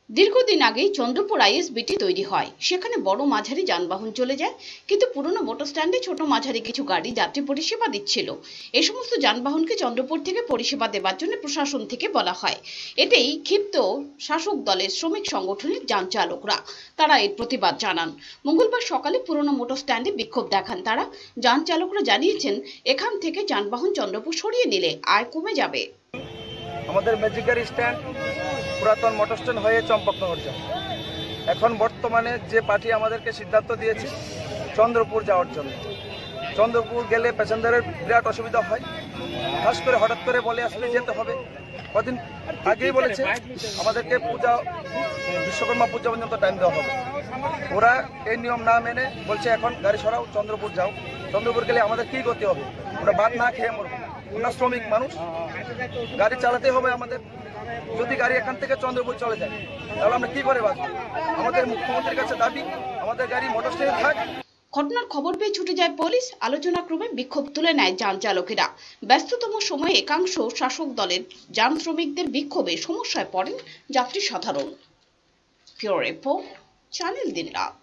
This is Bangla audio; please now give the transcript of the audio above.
দীর্ঘদিন আগেই চন্দ্রপুর আইএসবিটি তৈরি হয়। সেখানে বড় মাঝারি যানবাহন চলে যায়, কিন্তু পুরনো মোটর স্ট্যান্ডে ছোট মাঝারি কিছু গাড়ি যাত্রী পরিষেবা দিচ্ছিল। এই সমস্ত যানবাহনকে চন্দ্রপুর থেকে পরিষেবা দেওয়ার জন্য প্রশাসন থেকে বলা হয়। এতেই ক্ষিপ্ত শাসক দলের শ্রমিক সংগঠনের যান চালকরা। তারা এর প্রতিবাদ জানান। মঙ্গলবার সকালে পুরনো মোটর স্ট্যান্ডে বিক্ষোভ দেখান তারা। যান চালকরা জানিয়েছেন, এখান থেকে যানবাহন চন্দ্রপুর সরিয়ে নিলে আয় কমে যাবে। আমাদের ম্যাজিক গাড়ি স্ট্যান্ড পুরাতন মোটর স্ট্যান্ড হয়ে চম্পকনগর যায়। এখন বর্তমানে যে পার্টি আমাদেরকে সিদ্ধান্ত দিয়েছে চন্দ্রপুর যাওয়ার জন্য। চন্দ্রপুর গেলে প্যাসেঞ্জারের বিরাট অসুবিধা হয়, খাস করে হঠাৎ করে বলে আসলে যেতে হবে। কদিন আগেই বলেছে আমাদেরকে পূজা বিশ্বকর্মা পূজা পর্যন্ত টাইম দেওয়া হবে। ওরা এই নিয়ম না মেনে বলছে এখন গাড়ি সরাও, চন্দ্রপুর যাও। চন্দ্রপুর গেলে আমাদের কি করতে হবে? ওরা ভাত না খেয়ে মরবো। আমরা শ্রমিক মানুষ, গাড়ি চালাতে হবে আমাদের। যদি গাড়ি এখান থেকে চন্দ্রপুর চলে যায় তাহলে আমরা কি করে বাঁচবো? আমাদের মুখ্যমন্ত্রীর কাছে দাবি আমাদের গাড়ি মোটর স্ট্যান্ডে থাক। ঘটনার খবর পেয়ে ছুটে যায় পুলিশ। আলোচনা ক্রমে বিক্ষোভ তুলে নেয় যান চালকেরা। ব্যস্ততম সময়ে একাংশ শাসক দলের যান শ্রমিকদের বিক্ষোভে সমস্যায় পড়েন যাত্রী সাধারণ। ব্যুরো রিপোর্ট, চ্যানেল দিনরাত।